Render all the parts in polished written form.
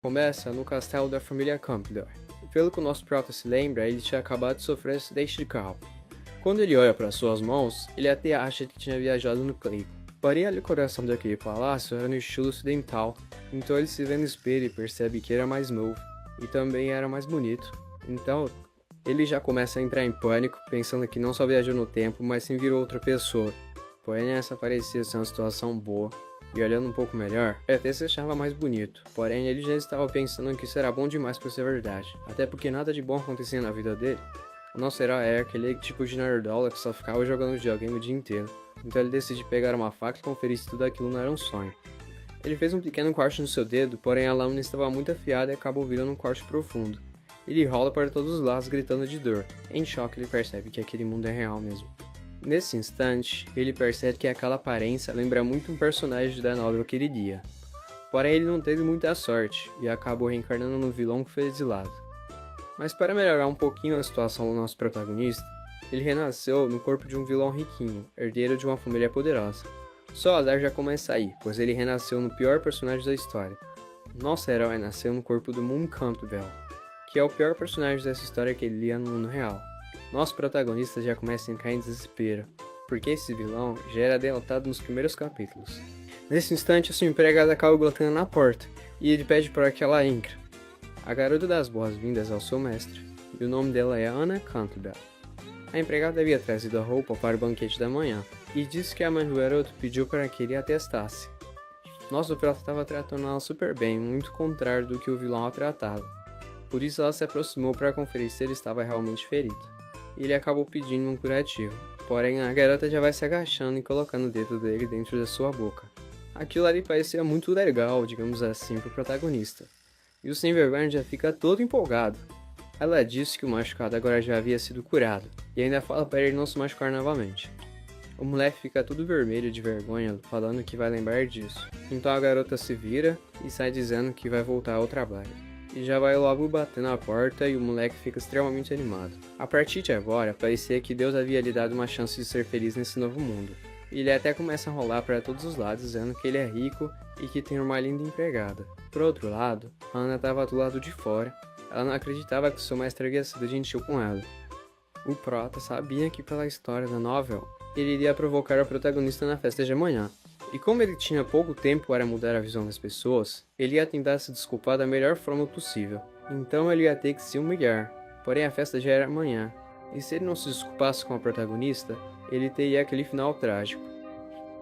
Começa no castelo da família Campbell. Pelo que o nosso prota se lembra, ele tinha acabado de sofrer um acidente de carro. Quando ele olha para suas mãos, ele até acha que tinha viajado no tempo. Porém, a decoração daquele palácio era no estilo ocidental, então ele se vê no espelho e percebe que era mais novo, e também era mais bonito. Então, ele já começa a entrar em pânico, pensando que não só viajou no tempo, mas sim virou outra pessoa. Porém, essa parecia ser uma situação boa. E olhando um pouco melhor, ele até se achava mais bonito. Porém, ele já estava pensando que isso era bom demais para ser verdade. Até porque nada de bom acontecia na vida dele. O nosso herói é aquele tipo de nerdola que só ficava jogando videogame o dia inteiro. Então ele decide pegar uma faca e conferir se tudo aquilo não era um sonho. Ele fez um pequeno corte no seu dedo, porém a lâmina estava muito afiada e acabou virando um corte profundo. Ele rola para todos os lados gritando de dor. Em choque, ele percebe que aquele mundo é real mesmo. Nesse instante, ele percebe que aquela aparência lembra muito um personagem da novela que ele lia. Porém, ele não teve muita sorte e acabou reencarnando no vilão que foi exilado. Mas para melhorar um pouquinho a situação do nosso protagonista, ele renasceu no corpo de um vilão riquinho, herdeiro de uma família poderosa. Só o azar já começa aí, pois ele renasceu no pior personagem da história. Nosso herói nasceu no corpo do Moon Campbell, que é o pior personagem dessa história que ele lia no mundo real. Nosso protagonista já começa a entrar em desespero, porque esse vilão já era derrotado nos primeiros capítulos. Nesse instante, a sua empregada acaba batendo na porta, e ele pede para que ela entre. A garota dá as boas-vindas ao seu mestre, e o nome dela é Anna Campbell. A empregada havia trazido a roupa para o banquete da manhã, e disse que a mãe do garoto pediu para que ele a testasse. Nosso prota estava tratando ela super bem, muito contrário do que o vilão a tratava. Por isso ela se aproximou para conferir se ele estava realmente ferido. Ele acabou pedindo um curativo, porém a garota já vai se agachando e colocando o dedo dele dentro da sua boca. Aquilo ali parecia muito legal, digamos assim, pro protagonista. E o sem vergonha já fica todo empolgado. Ela disse que o machucado agora já havia sido curado, e ainda fala para ele não se machucar novamente. O moleque fica todo vermelho de vergonha, falando que vai lembrar disso. Então a garota se vira e sai dizendo que vai voltar ao trabalho. E já vai logo bater na porta e o moleque fica extremamente animado. A partir de agora, parecia que Deus havia lhe dado uma chance de ser feliz nesse novo mundo. E ele até começa a rolar para todos os lados, dizendo que ele é rico e que tem uma linda empregada. Por outro lado, a Ana estava do lado de fora. Ela não acreditava que seu mestre havia sido gentil com ela. O prota sabia que pela história da novel, ele iria provocar o protagonista na festa de amanhã. E como ele tinha pouco tempo para mudar a visão das pessoas, ele ia tentar se desculpar da melhor forma possível. Então ele ia ter que se humilhar, porém a festa já era amanhã. E se ele não se desculpasse com a protagonista, ele teria aquele final trágico.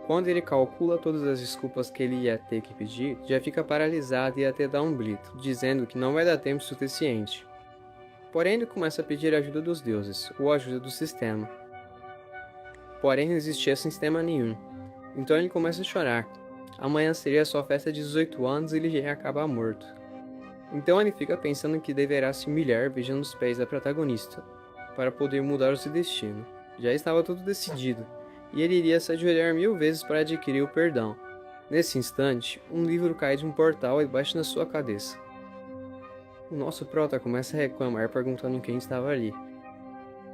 Quando ele calcula todas as desculpas que ele ia ter que pedir, já fica paralisado e até dá um grito, dizendo que não vai dar tempo suficiente. Porém ele começa a pedir a ajuda dos deuses, ou a ajuda do sistema. Porém não existia sistema nenhum. Então ele começa a chorar. Amanhã seria sua festa de 18 anos e ele já ia acabar morto. Então ele fica pensando que deverá se humilhar beijando os pés da protagonista, para poder mudar o seu destino. Já estava tudo decidido, e ele iria se ajoelhar 1000 vezes para adquirir o perdão. Nesse instante, um livro cai de um portal e bate na sua cabeça. O nosso prota começa a reclamar perguntando quem estava ali.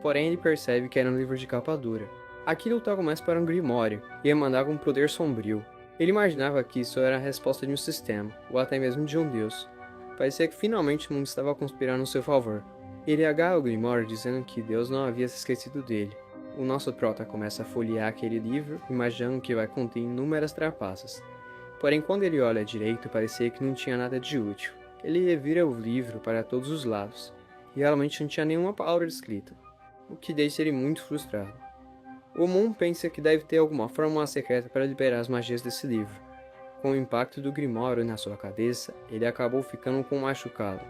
Porém ele percebe que era um livro de capa dura. Aquilo tal começa para um grimório, e emanava um poder sombrio. Ele imaginava que isso era a resposta de um sistema, ou até mesmo de um deus. Parecia que finalmente o mundo estava conspirando em seu favor. Ele agarra o grimório dizendo que Deus não havia se esquecido dele. O nosso prota começa a folhear aquele livro, imaginando que vai conter inúmeras trapaças. Porém, quando ele olha direito, parecia que não tinha nada de útil. Ele revira o livro para todos os lados, e realmente não tinha nenhuma palavra escrita, o que deixa ele muito frustrado. O Moon pensa que deve ter alguma fórmula secreta para liberar as magias desse livro. Com o impacto do Grimório na sua cabeça, ele acabou ficando com um machucado,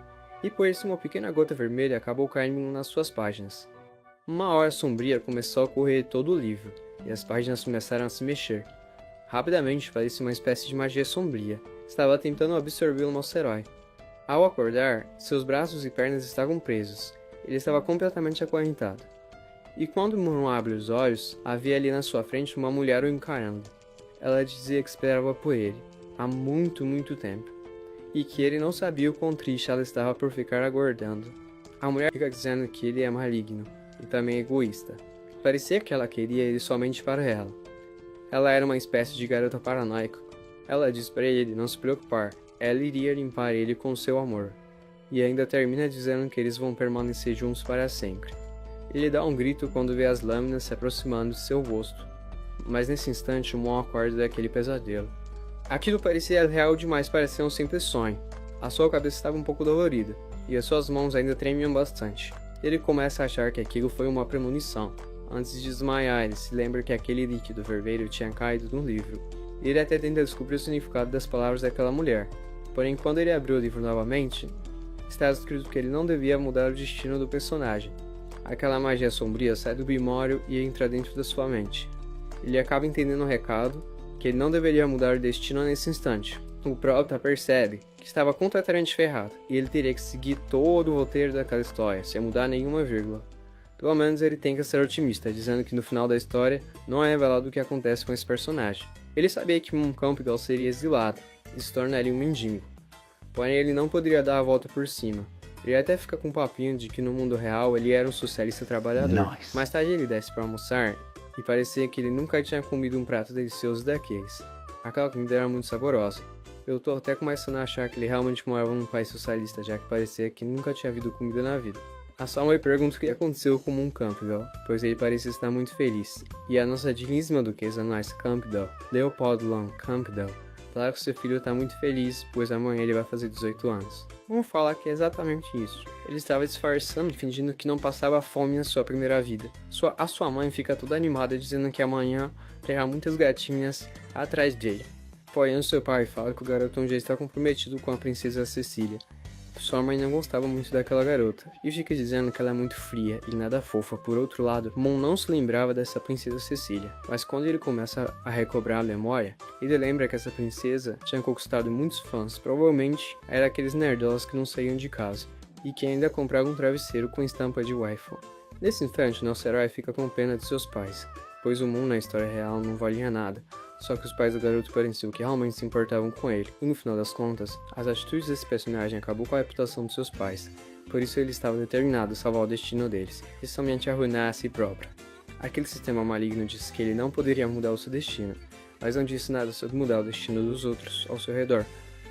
e por isso uma pequena gota vermelha acabou caindo nas suas páginas. Uma hora sombria começou a correr todo o livro, e as páginas começaram a se mexer. Rapidamente parecia uma espécie de magia sombria, estava tentando absorver o nosso herói. Ao acordar, seus braços e pernas estavam presos, ele estava completamente acorrentado. E quando Moon abre os olhos, havia ali na sua frente uma mulher o encarando. Ela dizia que esperava por ele, há muito tempo, e que ele não sabia o quão triste ela estava por ficar aguardando. A mulher fica dizendo que ele é maligno, e também egoísta. Parecia que ela queria ele somente para ela. Ela era uma espécie de garota paranoica. Ela diz para ele não se preocupar, ela iria limpar ele com seu amor. E ainda termina dizendo que eles vão permanecer juntos para sempre. Ele dá um grito quando vê as lâminas se aproximando de seu rosto, mas nesse instante Mon acorda daquele pesadelo. Aquilo parecia real demais para ser um simples sonho. A sua cabeça estava um pouco dolorida, e as suas mãos ainda tremiam bastante. Ele começa a achar que aquilo foi uma premonição. Antes de desmaiar, ele se lembra que aquele líquido vermelho tinha caído no livro. Ele até tenta descobrir o significado das palavras daquela mulher. Porém, quando ele abriu o livro novamente, está escrito que ele não devia mudar o destino do personagem. Aquela magia sombria sai do Grimório e entra dentro da sua mente. Ele acaba entendendo o recado, que ele não deveria mudar o destino nesse instante. O Prota percebe que estava completamente ferrado, e ele teria que seguir todo o roteiro daquela história, sem mudar nenhuma vírgula. Pelo menos ele tenta ser otimista, dizendo que no final da história não é revelado o que acontece com esse personagem. Ele sabia que Mon Campbell seria exilado, e se tornaria um mendigo. Porém, ele não poderia dar a volta por cima. Ele até fica com um papinho de que no mundo real ele era um socialista trabalhador. Nice. Mais tarde ele desce para almoçar, e parecia que ele nunca tinha comido um prato delicioso daqueles. Aquela comida era muito saborosa. Eu tô até começando a achar que ele realmente morava num país socialista, já que parecia que nunca tinha havido comida na vida. A Salma pergunta o que aconteceu com Mon Campbell, pois ele parecia estar muito feliz. E a nossa digníssima duquesa Nice Campbell, Leopold Long Campbell, fala que seu filho está muito feliz, pois amanhã ele vai fazer 18 anos. Vamos falar que é exatamente isso. Ele estava disfarçando, fingindo que não passava fome na sua primeira vida. A sua mãe fica toda animada, dizendo que amanhã terá muitas gatinhas atrás dele. Porém, seu pai fala que o garotão já está comprometido com a princesa Cecília. Sua mãe não gostava muito daquela garota, e fica dizendo que ela é muito fria e nada fofa. Por outro lado, Mon não se lembrava dessa princesa Cecília, mas quando ele começa a recobrar a memória, ele lembra que essa princesa tinha conquistado muitos fãs, provavelmente era aqueles nerdolas que não saíam de casa, e que ainda compravam um travesseiro com estampa de waifu. Nesse instante, nosso herói fica com pena de seus pais, pois o Mon na história real não valia nada. Só que os pais do garoto pareciam que realmente se importavam com ele, e no final das contas, as atitudes desse personagem acabou com a reputação de seus pais, por isso ele estava determinado a salvar o destino deles, e somente arruinar a si próprio. Aquele sistema maligno disse que ele não poderia mudar o seu destino, mas não disse nada sobre mudar o destino dos outros ao seu redor.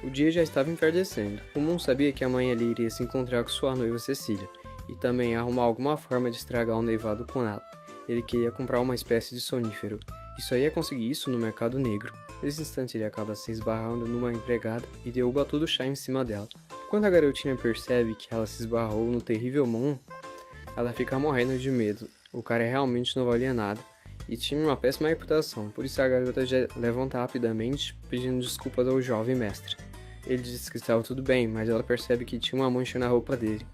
O dia já estava entardecendo. O Mon sabia que amanhã ele iria se encontrar com sua noiva Cecília, e também arrumar alguma forma de estragar o noivado com ela. Ele queria comprar uma espécie de sonífero, e só ia conseguir isso no mercado negro. Nesse instante ele acaba se esbarrando numa empregada e derruba todo o chá em cima dela. Quando a garotinha percebe que ela se esbarrou no terrível Mon, ela fica morrendo de medo. O cara realmente não valia nada, e tinha uma péssima reputação, por isso a garota já levanta rapidamente, pedindo desculpas ao jovem mestre. Ele diz que estava tudo bem, mas ela percebe que tinha uma mancha na roupa dele.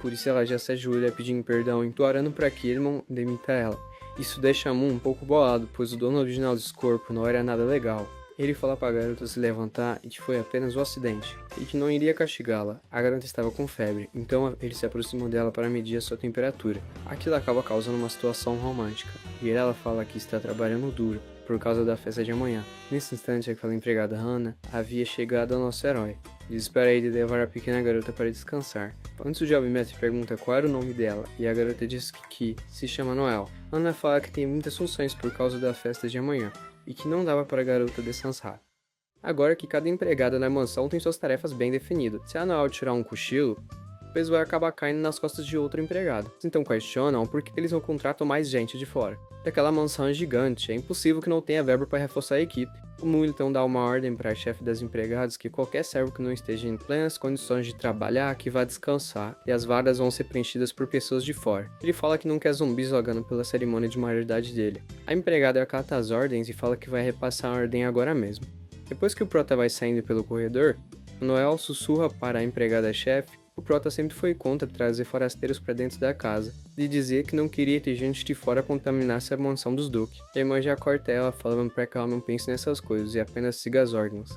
Por isso ela já se ajoelha pedindo perdão, implorando para que ele não demita ela. Isso deixa Mon um pouco bolado, pois o dono original desse corpo não era nada legal. Ele fala para a garota se levantar e que foi apenas um acidente, e que não iria castigá-la. A garota estava com febre, então ele se aproximou dela para medir a sua temperatura. Aquilo acaba causando uma situação romântica, e ela fala que está trabalhando duro, por causa da festa de amanhã. Nesse instante, aquela empregada Hannah havia chegado ao nosso herói. Diz para ele levar a pequena garota para descansar. Antes o jovem mestre pergunta qual era o nome dela, e a garota diz que se chama Noel. Hannah fala que tem muitas funções por causa da festa de amanhã, e que não dava para a garota descansar. Agora que cada empregada na mansão tem suas tarefas bem definidas. Se a Noel tirar um cochilo, o peso vai acabar caindo nas costas de outro empregado. Então questionam por que eles não contratam mais gente de fora. Daquela mansão é gigante, é impossível que não tenha verba para reforçar a equipe. O Mu então dá uma ordem para a chefe das empregadas que qualquer servo que não esteja em plenas condições de trabalhar que vá descansar, e as vagas vão ser preenchidas por pessoas de fora. Ele fala que não quer zumbis jogando pela cerimônia de maioridade dele. A empregada acata as ordens e fala que vai repassar a ordem agora mesmo. Depois que o Prota vai saindo pelo corredor, o Noel sussurra para a empregada-chefe. O Prota sempre foi contra trazer forasteiros para dentro da casa, e dizia que não queria ter gente de fora contaminasse a mansão dos Duque. A irmã já corta ela, falando para que ela não pense nessas coisas e apenas siga as ordens.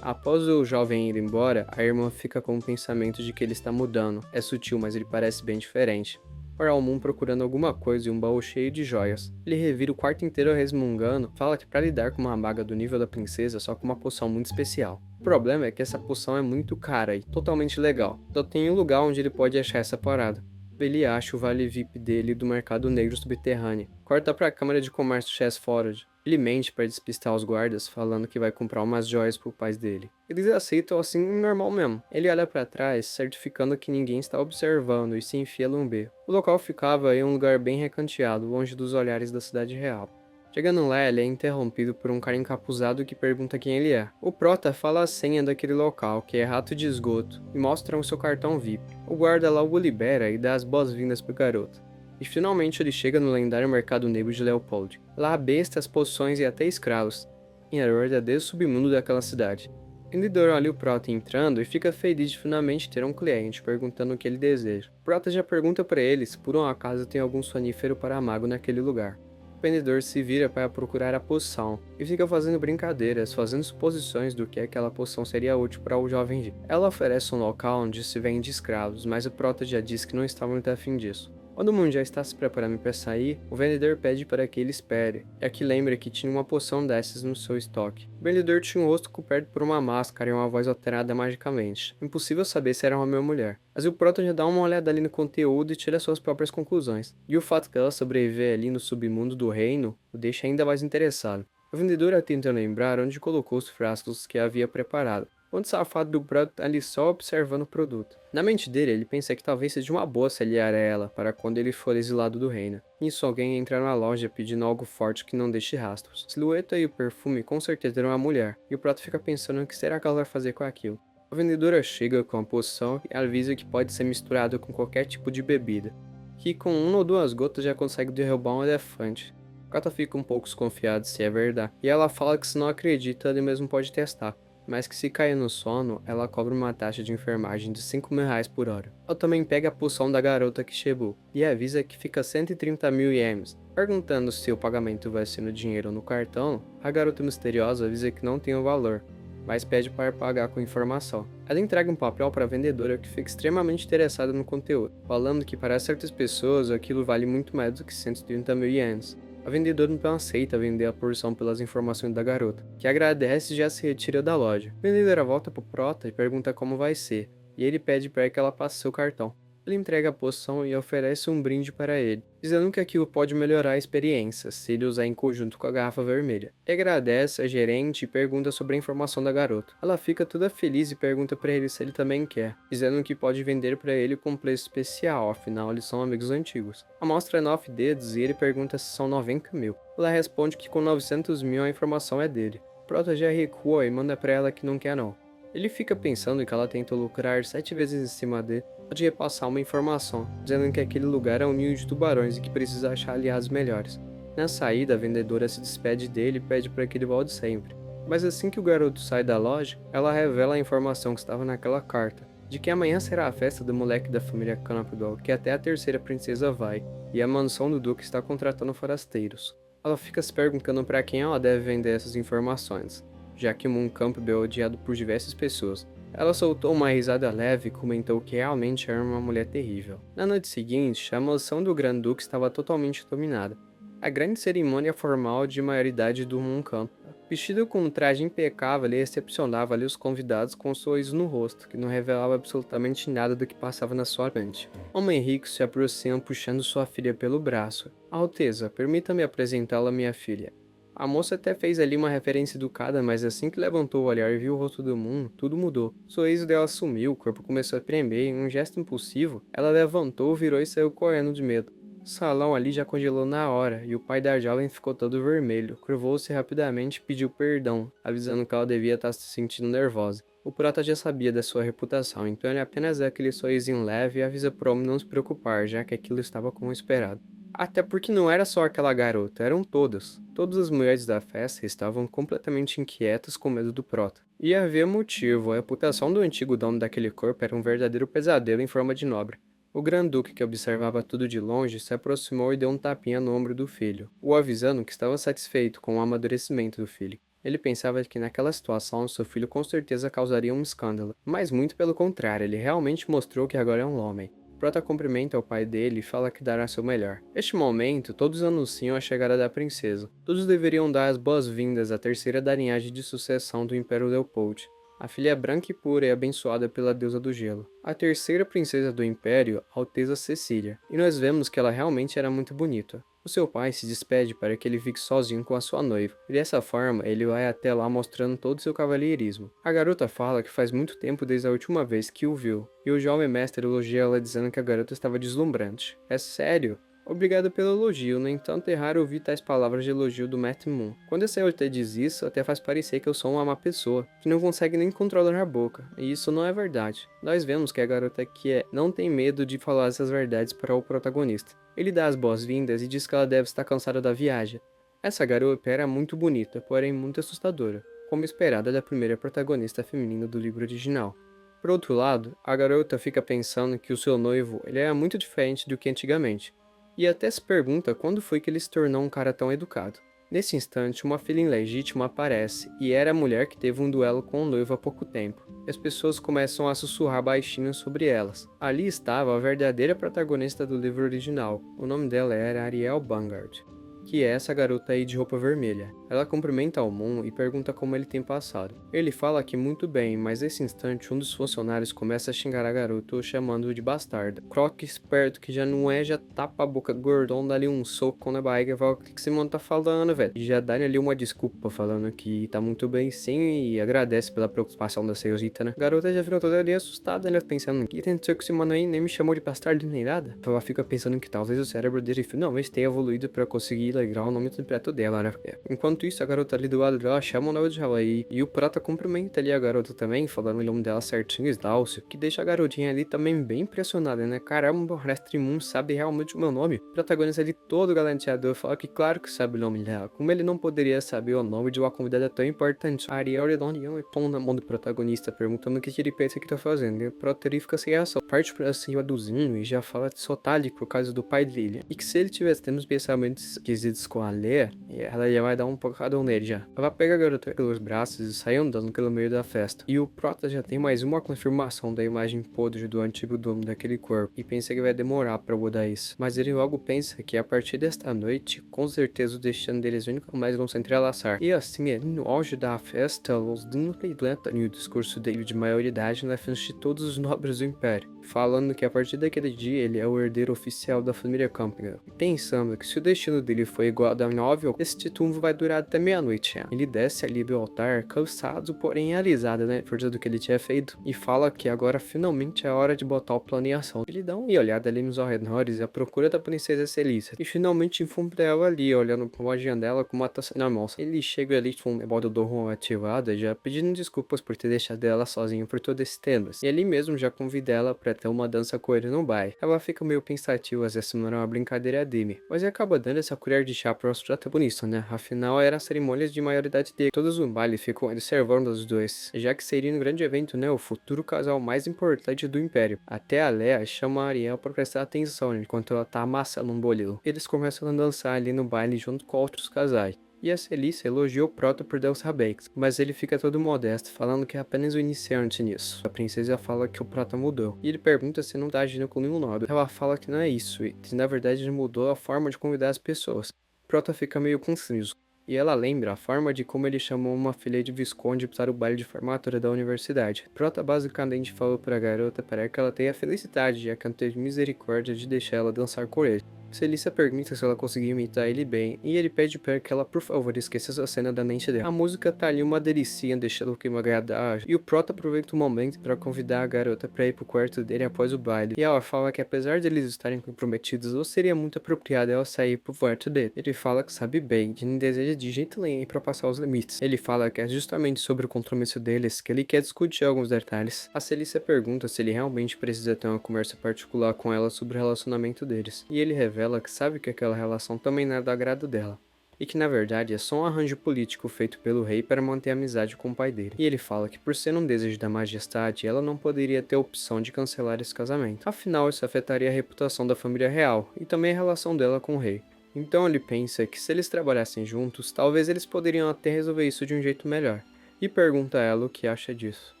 Após o jovem ir embora, a irmã fica com o pensamento de que ele está mudando. É sutil, mas ele parece bem diferente. Ora, o Moon procurando alguma coisa e um baú cheio de joias. Ele revira o quarto inteiro resmungando, fala que para lidar com uma maga do nível da princesa só com uma poção muito especial. O problema é que essa poção é muito cara e totalmente legal. Só tem um lugar onde ele pode achar essa parada. Ele acha o vale VIP dele do mercado negro subterrâneo. Corta para a Câmara de Comércio Chess Forward. Ele mente para despistar os guardas, falando que vai comprar umas joias pro pai dele. Eles aceitam assim normal mesmo. Ele olha para trás, certificando que ninguém está observando e se enfia num beco. O local ficava em um lugar bem recanteado, longe dos olhares da cidade real. Chegando lá, ele é interrompido por um cara encapuzado que pergunta quem ele é. O Prota fala a senha daquele local, que é rato de esgoto, e mostra o seu cartão VIP. O guarda logo o libera e dá as boas-vindas pro garoto. E finalmente ele chega no lendário mercado negro de Leopold. Lá há bestas, poções e até escravos. E era o verdadeiro submundo daquela cidade. O vendedor olha o Prota entrando e fica feliz de finalmente ter um cliente, perguntando o que ele deseja. O Prota já pergunta para ele se por um acaso tem algum sonífero para mago naquele lugar. O vendedor se vira para procurar a poção e fica fazendo brincadeiras, fazendo suposições do que aquela poção seria útil para o jovem G. Ela oferece um local onde se vende escravos, mas o Prota já diz que não está muito afim disso. Quando o mundo já está se preparando para sair, o vendedor pede para que ele espere, e que lembra que tinha uma poção dessas no seu estoque. O vendedor tinha um rosto coberto por uma máscara e uma voz alterada magicamente. Impossível saber se era homem ou mulher. Mas o Proto já dá uma olhada ali no conteúdo e tira suas próprias conclusões. E o fato que ela sobreviver ali no submundo do reino o deixa ainda mais interessado. O vendedor tenta lembrar onde colocou os frascos que havia preparado, quando o safado do Proto tá ali só observando o produto. Na mente dele, ele pensa que talvez seja uma boa se aliar a ela para quando ele for exilado do reino. Nisso, alguém entra na loja pedindo algo forte que não deixe rastros. A silhueta e o perfume com certeza eram uma mulher, e o Proto fica pensando o que será que ela vai fazer com aquilo. A vendedora chega com a poção e avisa que pode ser misturado com qualquer tipo de bebida, que com 1 ou 2 gotas já consegue derrubar um elefante. O Proto fica um pouco desconfiado se é verdade, e ela fala que se não acredita, ele mesmo pode testar, mas que se cair no sono, ela cobra uma taxa de enfermagem de 5.000 reais por hora. Ela também pega a poção da garota que chegou, e avisa que fica 130 mil ienes. Perguntando se o pagamento vai ser no dinheiro ou no cartão, a garota misteriosa avisa que não tem o valor, mas pede para pagar com informação. Ela entrega um papel para a vendedora que fica extremamente interessada no conteúdo, falando que para certas pessoas aquilo vale muito mais do que 130 mil ienes. A vendedora então aceita vender a porção pelas informações da garota, que agradece e já se retira da loja. A vendedora volta pro Prota e pergunta como vai ser, e ele pede para que ela passe seu cartão. Ele entrega a poção e oferece um brinde para ele, dizendo que aquilo pode melhorar a experiência se ele usar em conjunto com a garrafa vermelha. Ele agradece a gerente e pergunta sobre a informação da garota. Ela fica toda feliz e pergunta para ele se ele também quer, dizendo que pode vender para ele com preço especial, afinal eles são amigos antigos. A mostra 9 dedos e ele pergunta se são 90 mil. Ela responde que com 900 mil a informação é dele. Prota já recua e manda para ela que não quer não. Ele fica pensando que ela tenta lucrar 7 vezes em cima dele, pode repassar uma informação, dizendo que aquele lugar é um ninho de tubarões e que precisa achar aliados melhores. Na saída, a vendedora se despede dele e pede para que ele volte sempre. Mas assim que o garoto sai da loja, ela revela a informação que estava naquela carta, de que amanhã será a festa do moleque da família Campbell, que até a terceira princesa vai, e a mansão do duque está contratando forasteiros. Ela fica se perguntando para quem ela deve vender essas informações, já que Moon Campbell é odiado por diversas pessoas. Ela soltou uma risada leve e comentou que realmente era uma mulher terrível. Na noite seguinte, a mansão do Grand Duque estava totalmente dominada. A grande cerimônia formal de maioridade do Moon Campbell, vestido com um traje impecável, ele recepcionava ali os convidados com um sorriso no rosto, que não revelava absolutamente nada do que passava na sua mente. Homem rico se aproxima puxando sua filha pelo braço. Alteza, permita-me apresentá-la à minha filha. A moça até fez ali uma referência educada, mas assim que levantou o olhar e viu o rosto do Moon, tudo mudou. O sorriso dela sumiu, o corpo começou a tremer e em um gesto impulsivo, ela levantou, virou e saiu correndo de medo. O salão ali já congelou na hora, e o pai da jovem ficou todo vermelho, curvou-se rapidamente e pediu perdão, avisando que ela devia estar se sentindo nervosa. O Prota já sabia da sua reputação, então ele apenas dá aquele sorrisinho leve e avisa pro homem não se preocupar, já que aquilo estava como esperado. Até porque não era só aquela garota, eram todas. Todas as mulheres da festa estavam completamente inquietas com medo do Prota. E havia motivo, a reputação do antigo dono daquele corpo era um verdadeiro pesadelo em forma de nobre. O Grand-Duque, que observava tudo de longe, se aproximou e deu um tapinha no ombro do filho, o avisando que estava satisfeito com o amadurecimento do filho. Ele pensava que naquela situação seu filho com certeza causaria um escândalo, mas muito pelo contrário, ele realmente mostrou que agora é um homem. Prota cumprimenta o pai dele e fala que dará seu melhor. Neste momento, todos anunciam a chegada da princesa. Todos deveriam dar as boas-vindas à terceira da linhagem de sucessão do Império Leopold. A filha é branca e pura e abençoada pela deusa do gelo. A terceira princesa do Império, Alteza Cecília, e nós vemos que ela realmente era muito bonita. O seu pai se despede para que ele fique sozinho com a sua noiva, e dessa forma ele vai até lá mostrando todo seu cavalheirismo. A garota fala que faz muito tempo desde a última vez que o viu, e o jovem mestre elogia ela dizendo que a garota estava deslumbrante. É sério? Obrigado pelo elogio, no entanto é raro ouvir tais palavras de elogio do Matt Moon. Quando esse LT diz isso, até faz parecer que eu sou uma má pessoa, que não consegue nem controlar a boca, e isso não é verdade. Nós vemos que a garota não tem medo de falar essas verdades para o protagonista. Ele dá as boas-vindas e diz que ela deve estar cansada da viagem. Essa garota era muito bonita, porém muito assustadora, como esperada da primeira protagonista feminina do livro original. Por outro lado, a garota fica pensando que o seu noivo ele era muito diferente do que antigamente, e até se pergunta quando foi que ele se tornou um cara tão educado. Nesse instante, uma filha ilegítima aparece, e era a mulher que teve um duelo com o noivo há pouco tempo. E as pessoas começam a sussurrar baixinho sobre elas. Ali estava a verdadeira protagonista do livro original. O nome dela era Ariel Vanguard, que é essa garota aí de roupa vermelha. Ela cumprimenta o Moon e pergunta como ele tem passado. Ele fala que muito bem, mas nesse instante um dos funcionários começa a xingar a garota, chamando-o de bastarda. Croc esperto que já não é, já tapa a boca gordão, dá-lhe um soco na barriga e fala: o que esse mano tá falando, velho? E já dá-lhe ali uma desculpa, falando que tá muito bem sim e agradece pela preocupação da senhorita, né? A garota já virou toda ali assustada, né? Pensando: o que tem de ser com esse mano aí? Nem me chamou de bastardo nem nada. Ela fica pensando que talvez o cérebro dele finalmente tenha evoluído para conseguir alegrar o nome completo dela, né? Enquanto isso, a garota ali do lado dela chama o nome de Hawaii. E o prata cumprimenta ali a garota também, falando o nome dela certinho, Sláucio, que deixa a garotinha ali também bem impressionada, né? Caramba, o Mestre Moon sabe realmente o meu nome. O protagonista ali todo galanteador fala que claro que sabe o nome dela. Como ele não poderia saber o nome de uma convidada tão importante? A Ariel Redondião e pão na mão do protagonista, perguntando o que ele pensa que tá fazendo. E o prota ali fica sem reação. Parte pra cima do Zinho e já fala de Sotali por causa do pai dele. E que se ele tivesse tendo os pensamentos esquisitos com a Lea, ela já vai dar um pocadão nele já. Ela pega a garota pelos braços e sai andando pelo meio da festa. E o prota já tem mais uma confirmação da imagem podre do antigo dono daquele corpo. E pensa que vai demorar pra mudar isso. Mas ele logo pensa que a partir desta noite, com certeza o destino deles nunca mais vão se entrelaçar. E assim, no auge da festa, os Dino completa o discurso dele de maioridade na frente de todos os nobres do Império, falando que a partir daquele dia ele é o herdeiro oficial da família Campbell. E pensando que se o destino dele foi igual ao da novel, esse título vai durar até meia-noite. Ele desce ali do altar, cansado, porém realizado, né, por tudo que ele tinha feito, e fala que agora finalmente é hora de botar o plano em ação. Ele dá uma olhada ali nos arredores à procura da princesa Celícia, e finalmente encontra ela ali, olhando pra uma janela com uma taça na mão. Ele chega ali com o modo do Ron ativado, já pedindo desculpas por ter deixado ela sozinha por todo esse tempo. E ali mesmo já convida ela pra ter uma dança com ele no baile. Ela fica meio pensativa se essa não era uma brincadeira dele, mas acaba dando essa colher de chá para o protagonista, né? Afinal, era a cerimônia de maioridade dele. Todos no baile ficam observando os dois, já que seria um grande evento, né? O futuro casal mais importante do Império. Até a Lea chama a Ariel para prestar atenção enquanto ela tá amassando um bolilo. Eles começam a dançar ali no baile junto com outros casais. E a Celícia elogia o Prota por dançar Bakes, mas ele fica todo modesto, falando que é apenas o iniciante nisso. A princesa fala que o Prota mudou, e ele pergunta se não tá agindo com nenhum nobre. Ela fala que não é isso, e que na verdade ele mudou a forma de convidar as pessoas. Prota fica meio confuso, e ela lembra a forma de como ele chamou uma filha de Visconde para o baile de formatura da universidade. Prota basicamente falou para a garota para que ela tenha a felicidade, já que ela teve misericórdia de deixar ela dançar com ele. Celícia pergunta se ela conseguiu imitar ele bem, e ele pede para que ela por favor esqueça essa cena da mente dela. A música tá ali uma delicinha, deixando o clima agradável, e o Prota aproveita o momento para convidar a garota para ir pro quarto dele após o baile, e ela fala que apesar de eles estarem comprometidos, não seria muito apropriado ela sair pro quarto dele. Ele fala que sabe bem, que não deseja de jeito nenhum ir pra passar os limites. Ele fala que é justamente sobre o compromisso deles que ele quer discutir alguns detalhes. A Celícia pergunta se ele realmente precisa ter uma conversa particular com ela sobre o relacionamento deles, e ele revela que sabe que aquela relação também não é do agrado dela, e que na verdade é só um arranjo político feito pelo rei para manter a amizade com o pai dele. E ele fala que por ser um desejo da majestade, ela não poderia ter a opção de cancelar esse casamento. Afinal, isso afetaria a reputação da família real, e também a relação dela com o rei. Então ele pensa que se eles trabalhassem juntos, talvez eles poderiam até resolver isso de um jeito melhor, e pergunta a ela o que acha disso.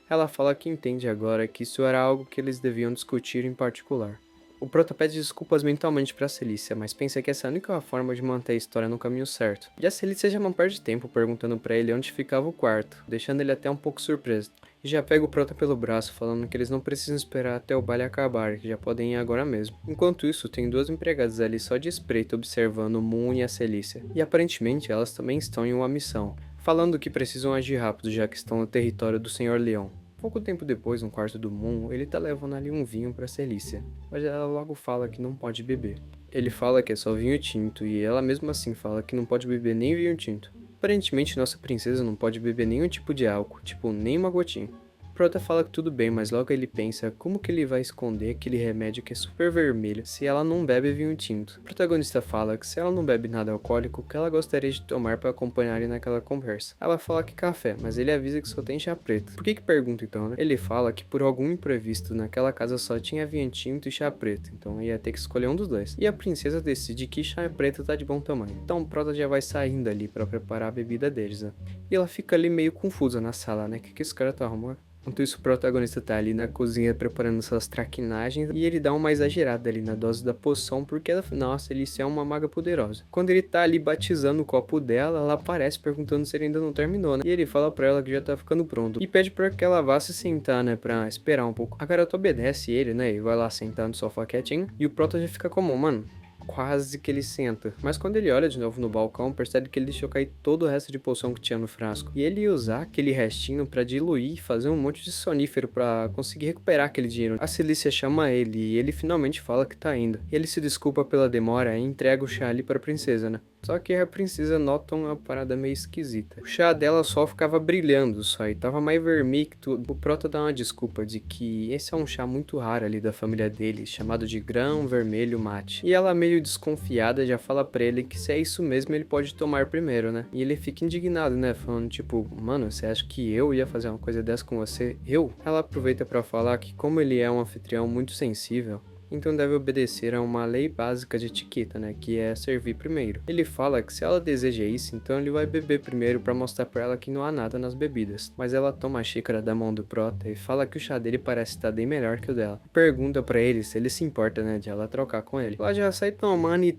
Ela fala que entende agora que isso era algo que eles deviam discutir em particular. O Prota pede desculpas mentalmente pra Celícia, mas pensa que essa é a única forma de manter a história no caminho certo. E a Celícia já não perde tempo perguntando pra ele onde ficava o quarto, deixando ele até um pouco surpreso. e já pega o Prota pelo braço, falando que eles não precisam esperar até o baile acabar, que já podem ir agora mesmo. Enquanto isso, tem duas empregadas ali só de espreita observando o Moon e a Celícia, e aparentemente elas também estão em uma missão, falando que precisam agir rápido já que estão no território do Senhor Leão. Pouco tempo depois, no quarto do Moon, ele tá levando ali um vinho pra Celícia, mas ela logo fala que não pode beber. Ele fala que é só vinho tinto e ela mesmo assim fala que não pode beber nem vinho tinto. Aparentemente nossa princesa não pode beber nenhum tipo de álcool, tipo nem uma gotinha. Prota fala que tudo bem, mas logo ele pensa como que ele vai esconder aquele remédio que é super vermelho se ela não bebe vinho tinto. O protagonista fala que se ela não bebe nada alcoólico, o que ela gostaria de tomar para acompanhar ele naquela conversa. Ela fala que café, mas ele avisa que só tem chá preto. Por que pergunta então, né? Ele fala que por algum imprevisto naquela casa só tinha vinho tinto e chá preto, então ia ter que escolher um dos dois. E a princesa decide que chá preto tá de bom tamanho. Então Prota já vai saindo ali para preparar a bebida deles, né? E ela fica ali meio confusa na sala, né? Que esse cara tá arrumando? Enquanto isso, o protagonista tá ali na cozinha preparando suas traquinagens e ele dá uma exagerada ali na dose da poção porque, nossa, ele é uma maga poderosa. Quando ele tá ali batizando o copo dela, ela aparece perguntando se ele ainda não terminou, né? E ele fala pra ela que já tá ficando pronto e pede pra que ela vá se sentar, né, pra esperar um pouco. A garota obedece ele, né, e vai lá sentar no sofá quietinho e o prota já fica como, mano, quase que ele senta. Mas quando ele olha de novo no balcão, percebe que ele deixou cair todo o resto de poção que tinha no frasco. E ele ia usar aquele restinho pra diluir e fazer um monte de sonífero pra conseguir recuperar aquele dinheiro. A Celícia chama ele e ele finalmente fala que tá indo. E ele se desculpa pela demora e entrega o chá ali pra princesa, né? Só que a princesa nota uma parada meio esquisita. O chá dela só ficava brilhando só e tava mais vermelho que tudo. O Prota dá uma desculpa de que esse é um chá muito raro ali da família dele, chamado de grão vermelho mate. E ela meio desconfiada já fala pra ele que se é isso mesmo ele pode tomar primeiro, né? E ele fica indignado, né? Falando tipo, mano, você acha que eu ia fazer uma coisa dessa com você? Eu? Ela aproveita pra falar que como ele é um anfitrião muito sensível, então deve obedecer a uma lei básica de etiqueta, né, que é servir primeiro. Ele fala que se ela deseja isso, então ele vai beber primeiro para mostrar para ela que não há nada nas bebidas. Mas ela toma a xícara da mão do Prota e fala que o chá dele parece estar bem melhor que o dela. Pergunta para ele se ele se importa, né, de ela trocar com ele. Ela já sai tomando e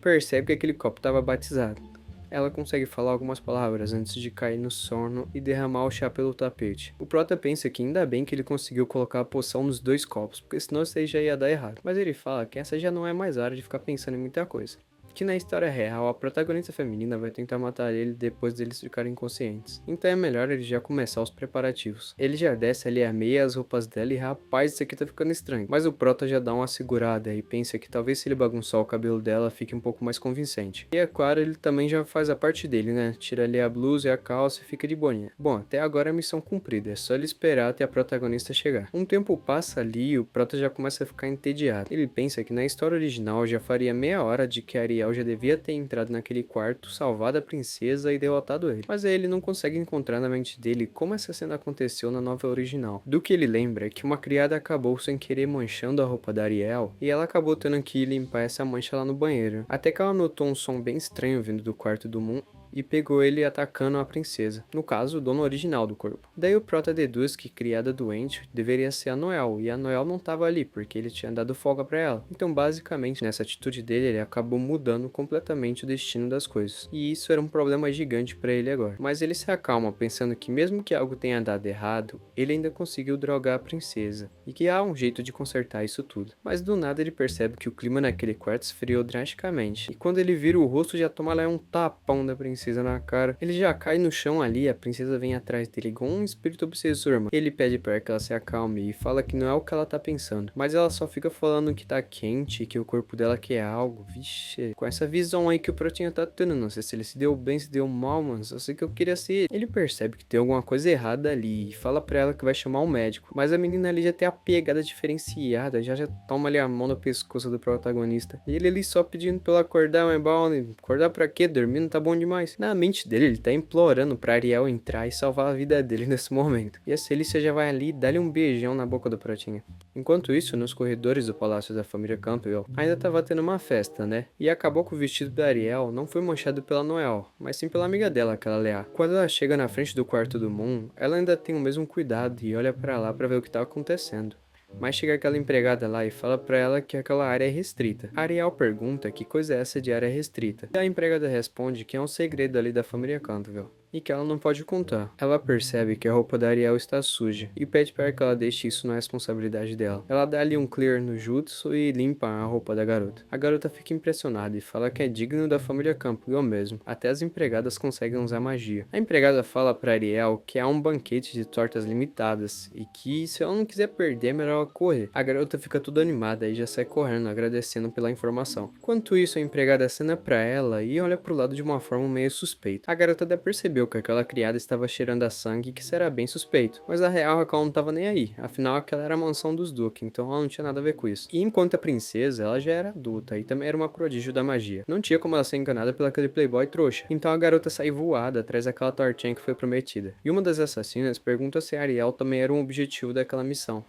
percebe que aquele copo estava batizado. Ela consegue falar algumas palavras antes de cair no sono e derramar o chá pelo tapete. O Prota pensa que ainda bem que ele conseguiu colocar a poção nos dois copos, porque senão isso aí já ia dar errado. Mas ele fala que essa já não é mais hora de ficar pensando em muita coisa. Que na história real, a protagonista feminina vai tentar matar ele depois deles ficarem inconscientes. Então é melhor ele já começar os preparativos. Ele já desce ali a meia as roupas dela e rapaz, isso aqui tá ficando estranho. Mas o Prota já dá uma segurada e pensa que talvez se ele bagunçar o cabelo dela fique um pouco mais convincente. E é claro, ele também já faz a parte dele, né? Tira ali a blusa e a calça e fica de boninha. Bom, até agora é a missão cumprida, é só ele esperar até a protagonista chegar. Um tempo passa ali e o Prota já começa a ficar entediado. Ele pensa que na história original já faria meia hora de que Ariel já devia ter entrado naquele quarto, salvado a princesa e derrotado ele. Mas aí ele não consegue encontrar na mente dele como essa cena aconteceu na novela original. Do que ele lembra é que uma criada acabou sem querer manchando a roupa da Ariel e ela acabou tendo que limpar essa mancha lá no banheiro. Até que ela notou um som bem estranho vindo do quarto do Moon e pegou ele atacando a princesa, no caso, o dono original do corpo. Daí o Prota deduz que criada doente deveria ser a Noel, e a Noel não estava ali, porque ele tinha dado folga para ela. Então basicamente, nessa atitude dele, ele acabou mudando completamente o destino das coisas, e isso era um problema gigante para ele agora. Mas ele se acalma, pensando que mesmo que algo tenha dado errado, ele ainda conseguiu drogar a princesa, e que há um jeito de consertar isso tudo. Mas do nada ele percebe que o clima naquele quarto esfriou drasticamente, e quando ele vira o rosto já toma lá um tapão da princesa na cara. Ele já cai no chão ali, a princesa vem atrás dele igual um espírito obsessor, mano. Ele pede pra que ela se acalme e fala que não é o que ela tá pensando, mas ela só fica falando que tá quente e que o corpo dela quer algo. Vixe, com essa visão aí que o Protinho tá tendo, não sei se ele se deu bem, se deu mal, mano, só sei que eu queria ser ele. Ele percebe que tem alguma coisa errada ali e fala pra ela que vai chamar um médico, mas a menina ali já tem a pegada diferenciada, já toma ali a mão no pescoço do protagonista, e ele ali só pedindo pra ela acordar, mas bom, acordar pra quê? Dormindo tá bom demais. Na mente dele, ele tá implorando pra Ariel entrar e salvar a vida dele nesse momento. E a Celícia já vai ali e dá-lhe um beijão na boca do Protinha. Enquanto isso, nos corredores do palácio da família Campbell, ainda tava tendo uma festa, né? E acabou que o vestido da Ariel não foi manchado pela Noel, mas sim pela amiga dela, aquela Leah. Quando ela chega na frente do quarto do Moon, ela ainda tem o mesmo cuidado e olha pra lá pra ver o que tá acontecendo. Mas chega aquela empregada lá e fala pra ela que aquela área é restrita. Ariel pergunta que coisa é essa de área restrita. E a empregada responde que é um segredo ali da família Campbell. e que ela não pode contar. Ela percebe que a roupa da Ariel está suja e pede para que ela deixe isso na responsabilidade dela. Ela dá ali um clear no jutsu e limpa a roupa da garota. A garota fica impressionada e fala que é digno da família Campion mesmo. Até as empregadas conseguem usar magia. A empregada fala para Ariel que há um banquete de tortas limitadas e que se ela não quiser perder é melhor ela correr. A garota fica toda animada e já sai correndo agradecendo pela informação. Enquanto isso, a empregada acena para ela e olha pro lado de uma forma meio suspeita. A garota até percebeu que aquela criada estava cheirando a sangue e que isso era bem suspeito, mas a real é que ela não estava nem aí, afinal aquela era a mansão dos Duque, então ela não tinha nada a ver com isso. E enquanto a princesa, ela já era adulta e também era uma prodígio da magia. Não tinha como ela ser enganada pelo aquele playboy trouxa, então a garota sai voada atrás daquela tortinha que foi prometida. E uma das assassinas pergunta se a Ariel também era um objetivo daquela missão.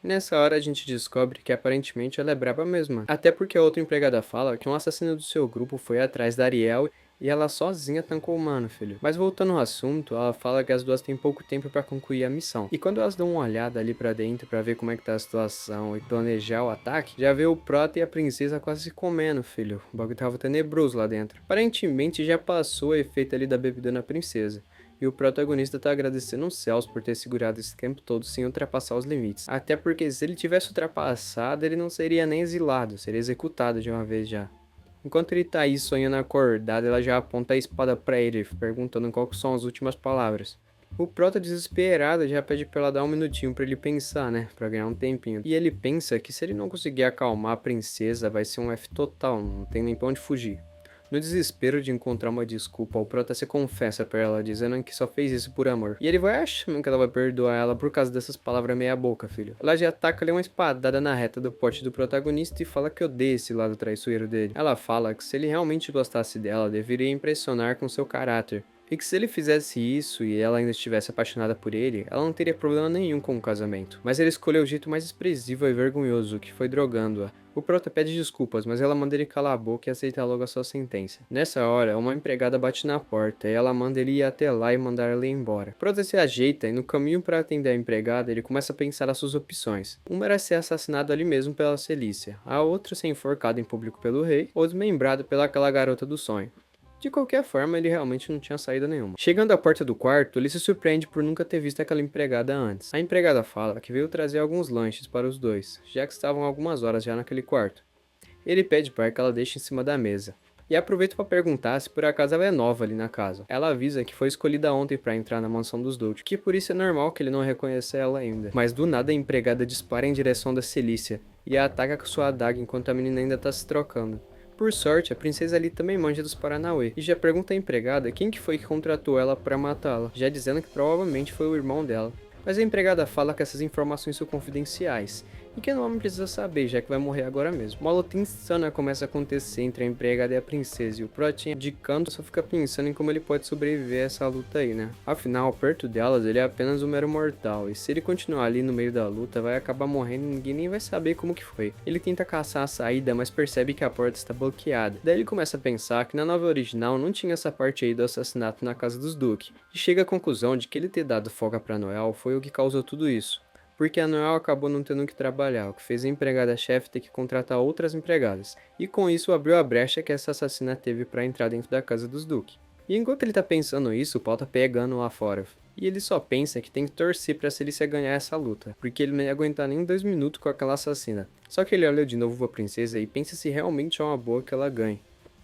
Nessa hora a gente descobre que aparentemente ela é braba mesmo, até porque a outra empregada fala que um assassino do seu grupo foi atrás da Ariel e ela sozinha tancou o mano, filho. Mas voltando ao assunto, ela fala que as duas têm pouco tempo pra concluir a missão. E quando elas dão uma olhada ali pra dentro pra ver como é que tá a situação e planejar o ataque, já vê o Prota e a princesa quase se comendo, filho. O bagulho tava tenebroso lá dentro. Aparentemente já passou o efeito ali da bebida na princesa. E o protagonista tá agradecendo os céus por ter segurado esse tempo todo sem ultrapassar os limites. Até porque se ele tivesse ultrapassado, ele não seria nem exilado, seria executado de uma vez já. Enquanto ele tá aí sonhando acordado, ela já aponta a espada pra ele, perguntando qual que são as últimas palavras. O Prota, desesperado, já pede pra ela dar um minutinho pra ele pensar, né, pra ganhar um tempinho. E ele pensa que se ele não conseguir acalmar a princesa, vai ser um F total, não tem nem pra onde fugir. No desespero de encontrar uma desculpa, o Prota se confessa pra ela, dizendo que só fez isso por amor. E ele vai achando que ela vai perdoar ela por causa dessas palavras meia boca, filho. Ela já ataca ali uma espadada na reta do pote do protagonista e fala que odeia esse lado traiçoeiro dele. Ela fala que se ele realmente gostasse dela, deveria impressionar com seu caráter. E que se ele fizesse isso e ela ainda estivesse apaixonada por ele, ela não teria problema nenhum com o casamento. Mas ele escolheu o jeito mais expressivo e vergonhoso, que foi drogando-a. O Prota pede desculpas, mas ela manda ele calar a boca e aceitar logo a sua sentença. Nessa hora, uma empregada bate na porta e ela manda ele ir até lá e mandar ela ir embora. O Prota se ajeita e no caminho para atender a empregada, ele começa a pensar as suas opções. Uma era ser assassinado ali mesmo pela Celícia, a outra ser enforcado em público pelo rei, ou desmembrado pelaquela garota do sonho. De qualquer forma, ele realmente não tinha saída nenhuma. Chegando à porta do quarto, ele se surpreende por nunca ter visto aquela empregada antes. A empregada fala que veio trazer alguns lanches para os dois, já que estavam algumas horas já naquele quarto. Ele pede para que ela deixe em cima da mesa. E aproveita para perguntar se por acaso ela é nova ali na casa. Ela avisa que foi escolhida ontem para entrar na mansão dos Dolce, que por isso é normal que ele não reconheça ela ainda. Mas do nada a empregada dispara em direção da Celícia e a ataca com sua adaga enquanto a menina ainda tá se trocando. Por sorte, a princesa ali também manja dos Paranauê, e já pergunta à empregada quem que foi que contratou ela para matá-la, já dizendo que provavelmente foi o irmão dela. Mas a empregada fala que essas informações são confidenciais, e que não precisa saber, já que vai morrer agora mesmo. Uma luta insana começa a acontecer entre a empregada e a princesa, e o Protinha de canto só fica pensando em como ele pode sobreviver a essa luta aí, né? Afinal, perto delas, ele é apenas um mero mortal, e se ele continuar ali no meio da luta, vai acabar morrendo e ninguém nem vai saber como que foi. Ele tenta caçar a saída, mas percebe que a porta está bloqueada. Daí ele começa a pensar que na novela original não tinha essa parte aí do assassinato na casa dos Duque, e chega à conclusão de que ele ter dado folga pra Noel foi o que causou tudo isso. Porque a Noel acabou não tendo que trabalhar, o que fez a empregada-chefe ter que contratar outras empregadas, e com isso abriu a brecha que essa assassina teve para entrar dentro da casa dos Duque. E enquanto ele tá pensando isso, o pau tá pegando lá fora, e ele só pensa que tem que torcer pra Celícia ganhar essa luta, porque ele não ia aguentar nem 2 minutos com aquela assassina. Só que ele olha de novo pra princesa e pensa se realmente é uma boa que ela ganhe,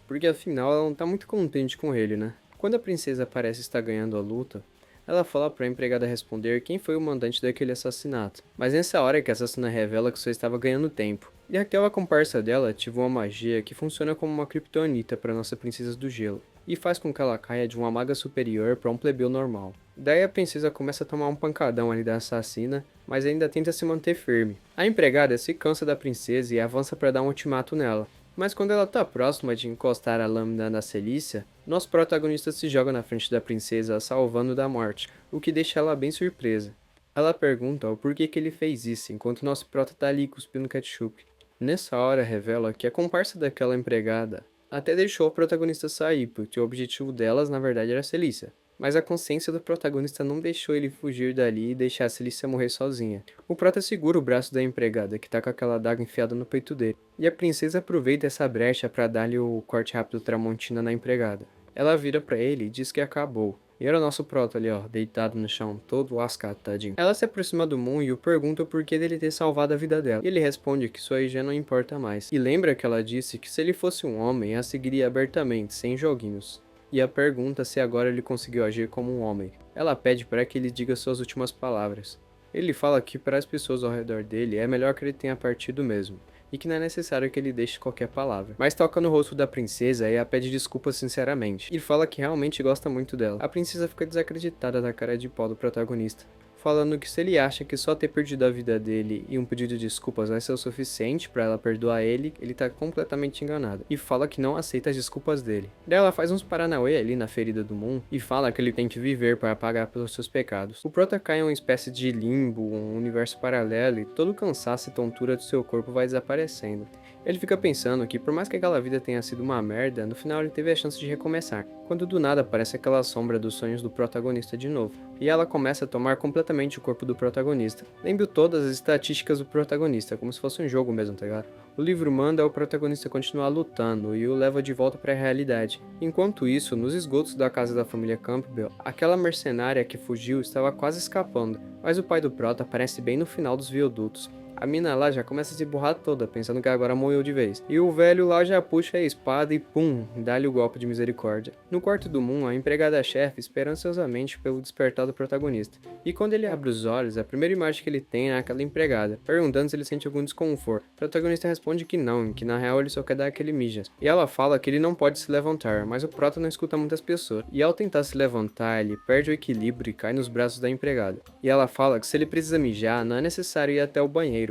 porque afinal ela não tá muito contente com ele, né? Quando a princesa parece estar ganhando a luta, ela fala para a empregada responder quem foi o mandante daquele assassinato. Mas nessa hora que a assassina revela que só estava ganhando tempo. E aquela comparsa dela ativou uma magia que funciona como uma criptonita para nossa princesa do gelo. E faz com que ela caia de uma maga superior para um plebeu normal. Daí a princesa começa a tomar um pancadão ali da assassina, mas ainda tenta se manter firme. A empregada se cansa da princesa e avança para dar um ultimato nela. Mas quando ela tá próxima de encostar a lâmina na Celícia, nosso protagonista se joga na frente da princesa, a salvando da morte, o que deixa ela bem surpresa. Ela pergunta o porquê que ele fez isso, enquanto nosso prota tá ali cuspindo ketchup. Nessa hora revela que a comparsa daquela empregada até deixou o protagonista sair, porque o objetivo delas na verdade era a Celícia. Mas a consciência do protagonista não deixou ele fugir dali e deixar a Celícia morrer sozinha. O prota segura o braço da empregada, que tá com aquela adaga enfiada no peito dele. E a princesa aproveita essa brecha para dar-lhe o corte rápido Tramontina na empregada. Ela vira para ele e diz que acabou. E era o nosso Prota ali, ó, deitado no chão, todo lascado, tadinho. Ela se aproxima do Moon e o pergunta o porquê dele ter salvado a vida dela. E ele responde que isso aí já não importa mais. E lembra que ela disse que se ele fosse um homem, a seguiria abertamente, sem joguinhos. E a pergunta se agora ele conseguiu agir como um homem. Ela pede para que ele diga suas últimas palavras. Ele fala que para as pessoas ao redor dele é melhor que ele tenha partido mesmo, e que não é necessário que ele deixe qualquer palavra. Mas toca no rosto da princesa e a pede desculpas sinceramente. E fala que realmente gosta muito dela. A princesa fica desacreditada da cara de pau do protagonista, falando que se ele acha que só ter perdido a vida dele e um pedido de desculpas vai ser o suficiente pra ela perdoar ele, ele tá completamente enganado. E fala que não aceita as desculpas dele. Daí ela faz uns paranauê ali na ferida do Moon e fala que ele tem que viver para pagar pelos seus pecados. O Prota cai em uma espécie de limbo, um universo paralelo, e todo o cansaço e tontura do seu corpo vai desaparecendo. Ele fica pensando que por mais que aquela vida tenha sido uma merda, no final ele teve a chance de recomeçar, quando do nada aparece aquela sombra dos sonhos do protagonista de novo, e ela começa a tomar completamente o corpo do protagonista. Lembro todas as estatísticas do protagonista, como se fosse um jogo mesmo, tá ligado? O livro manda o protagonista continuar lutando e o leva de volta para a realidade. Enquanto isso, nos esgotos da casa da família Campbell, aquela mercenária que fugiu estava quase escapando, mas o pai do prota aparece bem no final dos viadutos. A mina lá já começa a se borrar toda, pensando que agora morreu de vez. E o velho lá já puxa a espada e pum, dá-lhe o golpe de misericórdia. No quarto do Moon, a empregada-chefe espera ansiosamente pelo despertar do protagonista. E quando ele abre os olhos, a primeira imagem que ele tem é aquela empregada, perguntando se ele sente algum desconforto. O protagonista responde que não, que na real ele só quer dar aquele mijas. E ela fala que ele não pode se levantar, mas o prota não escuta muitas pessoas. E ao tentar se levantar, ele perde o equilíbrio e cai nos braços da empregada. E ela fala que se ele precisa mijar, não é necessário ir até o banheiro.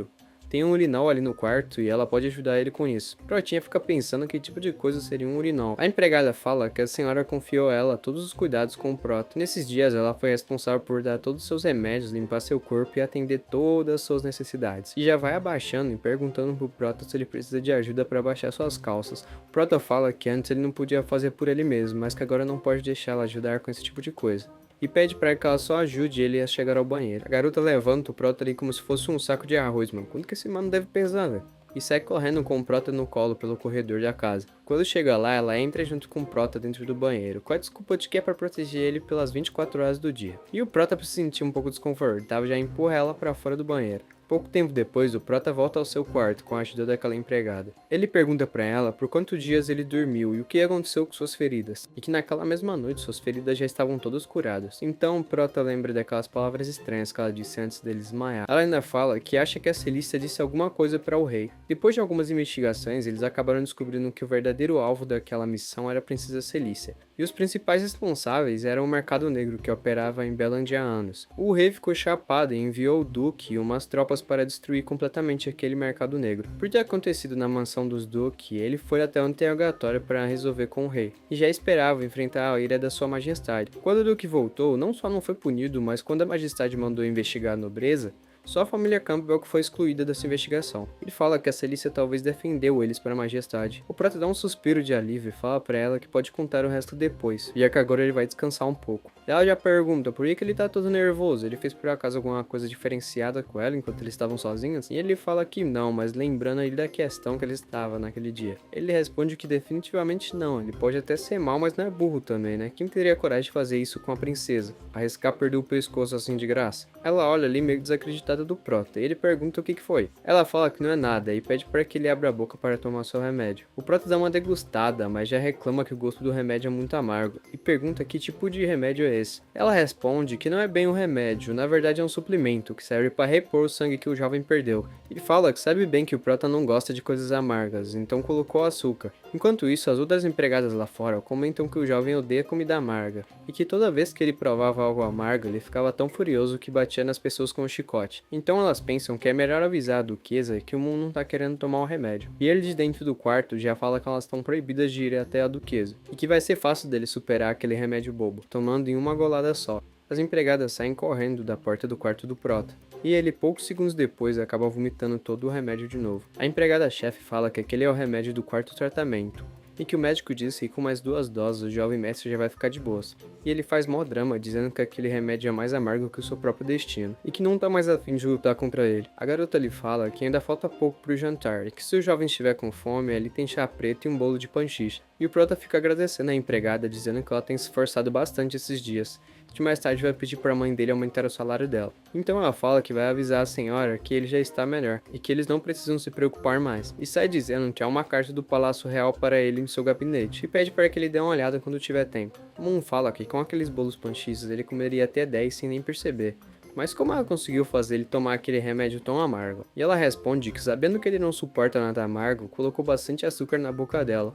Tem um urinol ali no quarto e ela pode ajudar ele com isso. Protinha fica pensando que tipo de coisa seria um urinol. A empregada fala que a senhora confiou a ela todos os cuidados com o Prota. Nesses dias ela foi responsável por dar todos os seus remédios, limpar seu corpo e atender todas as suas necessidades. E já vai abaixando e perguntando pro Prota se ele precisa de ajuda para baixar suas calças. O Prota fala que antes ele não podia fazer por ele mesmo, mas que agora não pode deixá-la ajudar com esse tipo de coisa. E pede pra que ela só ajude ele a chegar ao banheiro. A garota levanta o Prota ali como se fosse um saco de arroz, mano. Quanto que esse mano deve pesar, velho? E sai correndo com o Prota no colo pelo corredor da casa. Quando chega lá, ela entra junto com o Prota dentro do banheiro, com a desculpa de que é pra proteger ele pelas 24 horas do dia. E o Prota, pra se sentir um pouco desconfortável, já empurra ela pra fora do banheiro. Pouco tempo depois, o Prota volta ao seu quarto com a ajuda daquela empregada. Ele pergunta pra ela por quantos dias ele dormiu e o que aconteceu com suas feridas, e que naquela mesma noite suas feridas já estavam todas curadas. Então o Prota lembra daquelas palavras estranhas que ela disse antes dele desmaiar. Ela ainda fala que acha que a Celícia disse alguma coisa para o rei. Depois de algumas investigações, eles acabaram descobrindo que o verdadeiro alvo daquela missão era a princesa Celícia. E os principais responsáveis eram o mercado negro que operava em Belland há anos. O rei ficou chapado e enviou o duque e umas tropas para destruir completamente aquele mercado negro. Por ter acontecido na mansão dos duque, ele foi até o interrogatório para resolver com o rei, e já esperava enfrentar a ira da sua majestade. Quando o duque voltou, não só não foi punido, mas quando a majestade mandou investigar a nobreza, só a família Campbell que foi excluída dessa investigação. Ele fala que a Celícia talvez defendeu eles para a majestade. O Prota dá um suspiro de alívio e fala para ela que pode contar o resto depois, já que agora ele vai descansar um pouco. Ela já pergunta por que ele tá todo nervoso, ele fez por acaso alguma coisa diferenciada com ela enquanto eles estavam sozinhos? E ele fala que não, mas lembrando ele da questão que ele estava naquele dia. Ele responde que definitivamente não, ele pode até ser mal, mas não é burro também, né? Quem teria coragem de fazer isso com a princesa? Arriscar perder o pescoço assim de graça? Ela olha ali meio desacreditada do Prota, e ele pergunta o que foi. Ela fala que não é nada e pede para que ele abra a boca para tomar seu remédio. O Prota dá uma degustada, mas já reclama que o gosto do remédio é muito amargo, e pergunta que tipo de remédio é esse. Ela responde que não é bem um remédio, na verdade é um suplemento, que serve para repor o sangue que o jovem perdeu. Ele fala que sabe bem que o Prota não gosta de coisas amargas, então colocou açúcar. Enquanto isso, as outras empregadas lá fora comentam que o jovem odeia comida amarga, e que toda vez que ele provava algo amargo, ele ficava tão furioso que batia nas pessoas com um chicote. Então elas pensam que é melhor avisar a duquesa que o Moon não tá querendo tomar o remédio. E ele de dentro do quarto já fala que elas estão proibidas de ir até a duquesa, e que vai ser fácil dele superar aquele remédio bobo, tomando em uma golada só. As empregadas saem correndo da porta do quarto do Prota, e ele poucos segundos depois acaba vomitando todo o remédio de novo. A empregada-chefe fala que aquele é o remédio do quarto tratamento, e que o médico disse que com mais 2 doses o jovem mestre já vai ficar de boas. E ele faz mó drama dizendo que aquele remédio é mais amargo que o seu próprio destino, e que não tá mais afim de lutar contra ele. A garota lhe fala que ainda falta pouco pro jantar, e que se o jovem estiver com fome, ele tem chá preto e um bolo de panchicha. E o prota fica agradecendo a empregada, dizendo que ela tem se esforçado bastante esses dias, que mais tarde vai pedir para a mãe dele aumentar o salário dela. Então ela fala que vai avisar a senhora que ele já está melhor e que eles não precisam se preocupar mais, e sai dizendo que há uma carta do Palácio Real para ele em seu gabinete, e pede para que ele dê uma olhada quando tiver tempo. Moon fala que com aqueles bolos panchiças ele comeria até 10 sem nem perceber. Mas como ela conseguiu fazer ele tomar aquele remédio tão amargo? E ela responde que, sabendo que ele não suporta nada amargo, colocou bastante açúcar na boca dela.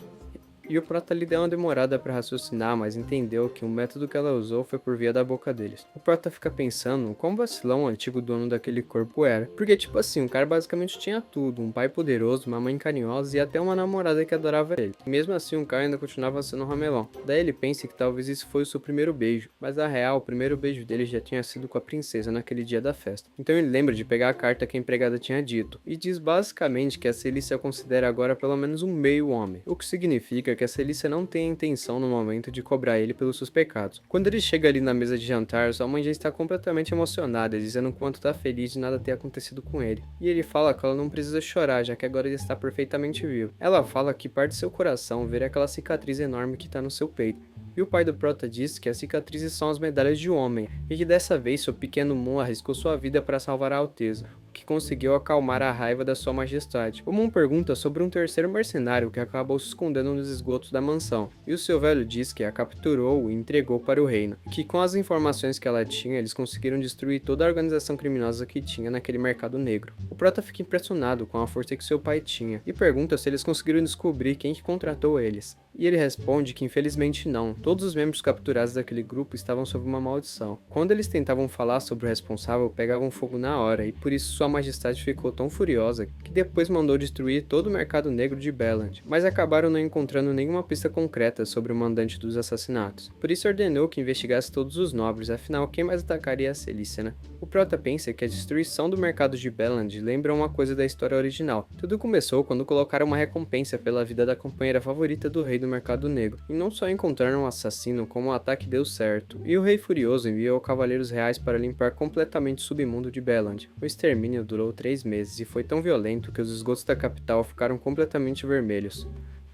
E o prota lhe deu uma demorada para raciocinar, mas entendeu que o método que ela usou foi por via da boca deles. O prota fica pensando quão vacilão o antigo dono daquele corpo era. Porque tipo assim, o cara basicamente tinha tudo, um pai poderoso, uma mãe carinhosa e até uma namorada que adorava ele. E mesmo assim o cara ainda continuava sendo um ramelão. Daí ele pensa que talvez esse foi o seu primeiro beijo, mas na real o primeiro beijo dele já tinha sido com a princesa naquele dia da festa. Então ele lembra de pegar a carta que a empregada tinha dito, e diz basicamente que a Celícia considera agora pelo menos um meio homem, o que significa que a Celícia não tem a intenção no momento de cobrar ele pelos seus pecados. Quando ele chega ali na mesa de jantar, sua mãe já está completamente emocionada, dizendo o quanto tá feliz de nada ter acontecido com ele. E ele fala que ela não precisa chorar, já que agora ele está perfeitamente vivo. Ela fala que parte seu coração ver aquela cicatriz enorme que tá no seu peito. E o pai do prota diz que as cicatrizes são as medalhas de homem, e que dessa vez seu pequeno Moon arriscou sua vida para salvar a Alteza, o que conseguiu acalmar a raiva da sua majestade. O Moon pergunta sobre um terceiro mercenário que acabou se escondendo nos esgotos da mansão, e o seu velho diz que a capturou e entregou para o reino, e que com as informações que ela tinha, eles conseguiram destruir toda a organização criminosa que tinha naquele mercado negro. O prota fica impressionado com a força que seu pai tinha, e pergunta se eles conseguiram descobrir quem que contratou eles. E ele responde que infelizmente não, todos os membros capturados daquele grupo estavam sob uma maldição. Quando eles tentavam falar sobre o responsável, pegavam fogo na hora, e por isso sua majestade ficou tão furiosa que depois mandou destruir todo o mercado negro de Belland, mas acabaram não encontrando nenhuma pista concreta sobre o mandante dos assassinatos. Por isso ordenou que investigasse todos os nobres, afinal quem mais atacaria a Celícia, né? O prota pensa que a destruição do mercado de Belland lembra uma coisa da história original. Tudo começou quando colocaram uma recompensa pela vida da companheira favorita do rei do mercado negro, e não só encontraram um assassino como o ataque deu certo, e o rei furioso enviou cavaleiros reais para limpar completamente o submundo de Belland. O extermínio durou 3 meses e foi tão violento que os esgotos da capital ficaram completamente vermelhos,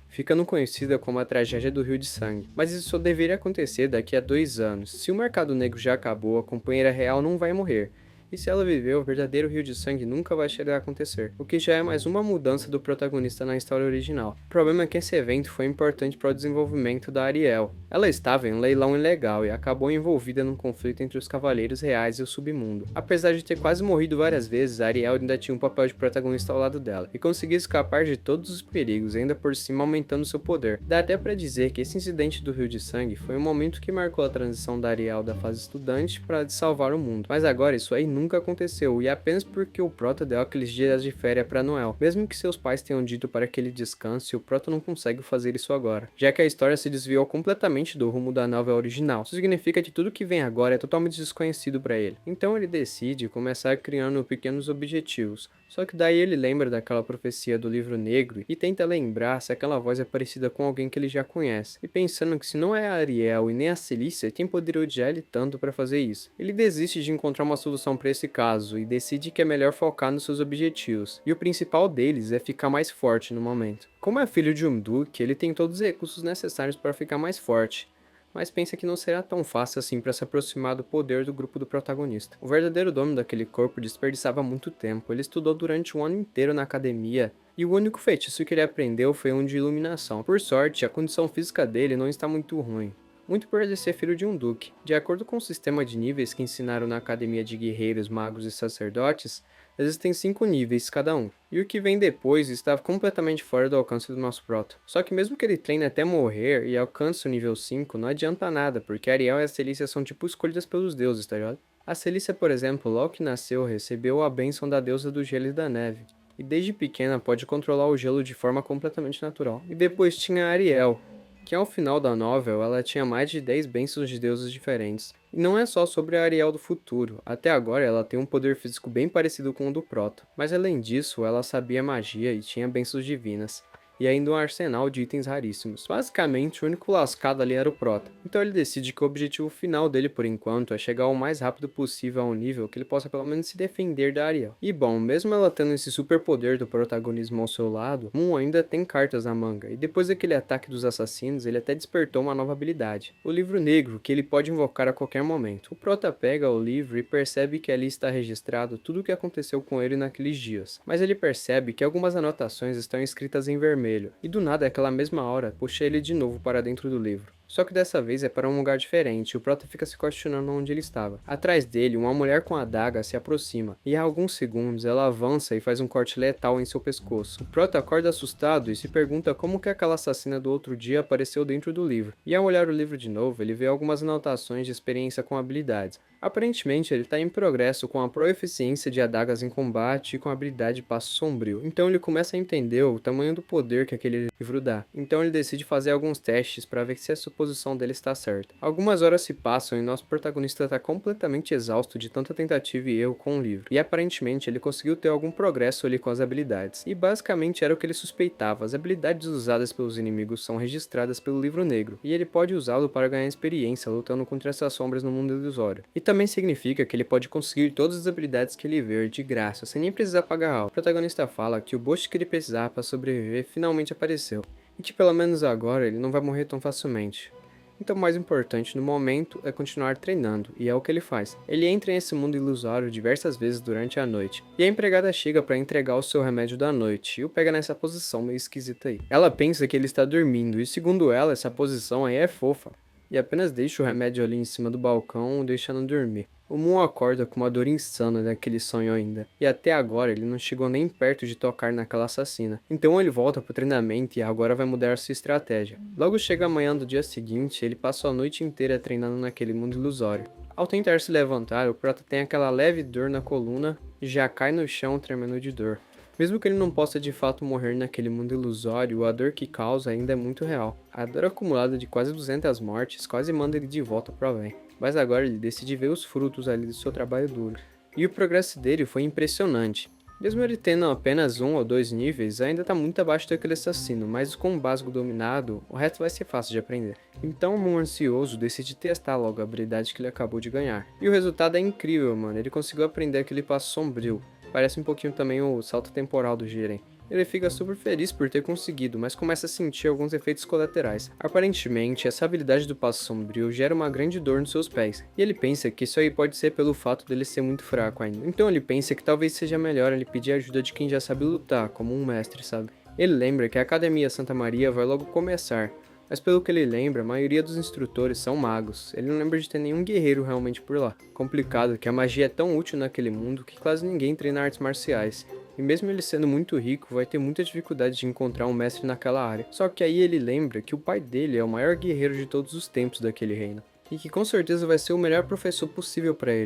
ficando conhecida como a tragédia do Rio de Sangue. Mas isso só deveria acontecer daqui a 2 anos. Se o mercado negro já acabou, a companheira real não vai morrer. E se ela viveu, o verdadeiro Rio de Sangue nunca vai chegar a acontecer, o que já é mais uma mudança do protagonista na história original. O problema é que esse evento foi importante para o desenvolvimento da Ariel. Ela estava em um leilão ilegal e acabou envolvida num conflito entre os Cavaleiros Reais e o Submundo. Apesar de ter quase morrido várias vezes, a Ariel ainda tinha um papel de protagonista ao lado dela, e conseguia escapar de todos os perigos, ainda por cima aumentando seu poder. Dá até para dizer que esse incidente do Rio de Sangue foi um momento que marcou a transição da Ariel da fase estudante para de salvar o mundo. Mas agora isso aí nunca aconteceu, e é apenas porque o prota deu aqueles dias de férias para Noel. Mesmo que seus pais tenham dito para que ele descanse, o prota não consegue fazer isso agora, já que a história se desviou completamente do rumo da novela original. Isso significa que tudo que vem agora é totalmente desconhecido para ele. Então ele decide começar criando pequenos objetivos. Só que daí ele lembra daquela profecia do livro negro e tenta lembrar se aquela voz é parecida com alguém que ele já conhece. E pensando que se não é a Ariel e nem a Celícia, quem poderia odiar ele tanto para fazer isso? Ele desiste de encontrar uma solução para esse caso e decide que é melhor focar nos seus objetivos. E o principal deles é ficar mais forte no momento. Como é filho de um duque, ele tem todos os recursos necessários para ficar mais forte, mas pensa que não será tão fácil assim para se aproximar do poder do grupo do protagonista. O verdadeiro dono daquele corpo desperdiçava muito tempo. Ele estudou durante um ano inteiro na academia, e o único feitiço que ele aprendeu foi um de iluminação. Por sorte, a condição física dele não está muito ruim, muito por ele ser filho de um duque. De acordo com o sistema de níveis que ensinaram na academia de guerreiros, magos e sacerdotes, existem 5 níveis cada um, e o que vem depois está completamente fora do alcance do nosso prota. Só que mesmo que ele treine até morrer e alcance o nível 5, não adianta nada, porque Ariel e a Celícia são tipo escolhidas pelos deuses, tá ligado? A Celícia, por exemplo, logo que nasceu, recebeu a bênção da deusa do gelo e da neve, e desde pequena pode controlar o gelo de forma completamente natural. E depois tinha a Ariel, que ao final da novel ela tinha mais de 10 bênçãos de deuses diferentes. E não é só sobre a Ariel do futuro, até agora ela tem um poder físico bem parecido com o do Prota, mas além disso ela sabia magia e tinha bênçãos divinas. e ainda um arsenal de itens raríssimos. Basicamente, o único lascado ali era o Prota. Então ele decide que o objetivo final dele por enquanto é chegar o mais rápido possível a um nível que ele possa pelo menos se defender da Ariel. E bom, mesmo ela tendo esse superpoder do protagonismo ao seu lado, Moon ainda tem cartas na manga, e depois daquele ataque dos assassinos, ele até despertou uma nova habilidade, o Livro Negro, que ele pode invocar a qualquer momento. O Prota pega o livro e percebe que ali está registrado tudo o que aconteceu com ele naqueles dias, mas ele percebe que algumas anotações estão escritas em vermelho, e do nada aquela mesma hora puxa ele de novo para dentro do livro. Só que dessa vez é para um lugar diferente, e o Prota fica se questionando onde ele estava. Atrás dele, uma mulher com a adaga se aproxima, e há alguns segundos ela avança e faz um corte letal em seu pescoço. O Prota acorda assustado e se pergunta como que aquela assassina do outro dia apareceu dentro do livro. E ao olhar o livro de novo, ele vê algumas anotações de experiência com habilidades. Aparentemente, ele está em progresso com a proeficiência de adagas em combate e com a habilidade de passo sombrio. Então ele começa a entender o tamanho do poder que aquele livro dá. Então ele decide fazer alguns testes para ver se a suposição dele está certa. Algumas horas se passam e nosso protagonista está completamente exausto de tanta tentativa e erro com o livro. E aparentemente ele conseguiu ter algum progresso ali com as habilidades. E basicamente era o que ele suspeitava. As habilidades usadas pelos inimigos são registradas pelo livro negro. E ele pode usá-lo para ganhar experiência lutando contra essas sombras no mundo ilusório. E também significa que ele pode conseguir todas as habilidades que ele ver de graça, sem nem precisar pagar algo. O protagonista fala que o boost que ele precisava para sobreviver finalmente apareceu, e que pelo menos agora ele não vai morrer tão facilmente. Então o mais importante no momento é continuar treinando, e é o que ele faz. Ele entra nesse mundo ilusório diversas vezes durante a noite, e a empregada chega para entregar o seu remédio da noite, e o pega nessa posição meio esquisita aí. Ela pensa que ele está dormindo, e segundo ela, essa posição aí é fofa, e apenas deixa o remédio ali em cima do balcão, deixando dormir. O Moon acorda com uma dor insana daquele sonho ainda, e até agora ele não chegou nem perto de tocar naquela assassina. Então ele volta pro treinamento e agora vai mudar sua estratégia. Logo chega a manhã do dia seguinte, ele passa a noite inteira treinando naquele mundo ilusório. Ao tentar se levantar, o Prota tem aquela leve dor na coluna e já cai no chão tremendo de dor. Mesmo que ele não possa de fato morrer naquele mundo ilusório, a dor que causa ainda é muito real. A dor acumulada de quase 200 mortes quase manda ele de volta pro além. Mas agora ele decide ver os frutos ali do seu trabalho duro. E o progresso dele foi impressionante. Mesmo ele tendo apenas 1 ou 2 níveis, ainda está muito abaixo daquele assassino, mas com o básico dominado, o resto vai ser fácil de aprender. Então o Moon ansioso decide testar logo a habilidade que ele acabou de ganhar. E o resultado é incrível, mano, ele conseguiu aprender aquele passo sombrio. Parece um pouquinho também o salto temporal do Jiren. Ele fica super feliz por ter conseguido, mas começa a sentir alguns efeitos colaterais. Aparentemente, essa habilidade do passo sombrio gera uma grande dor nos seus pés, e ele pensa que isso aí pode ser pelo fato dele ser muito fraco ainda. Então ele pensa que talvez seja melhor ele pedir ajuda de quem já sabe lutar, como um mestre, sabe? Ele lembra que a Academia Santa Maria vai logo começar, mas pelo que ele lembra, a maioria dos instrutores são magos. Ele não lembra de ter nenhum guerreiro realmente por lá. Complicado que a magia é tão útil naquele mundo que quase ninguém treina artes marciais. E mesmo ele sendo muito rico, vai ter muita dificuldade de encontrar um mestre naquela área. Só que aí ele lembra que o pai dele é o maior guerreiro de todos os tempos daquele reino. E que com certeza vai ser o melhor professor possível para ele.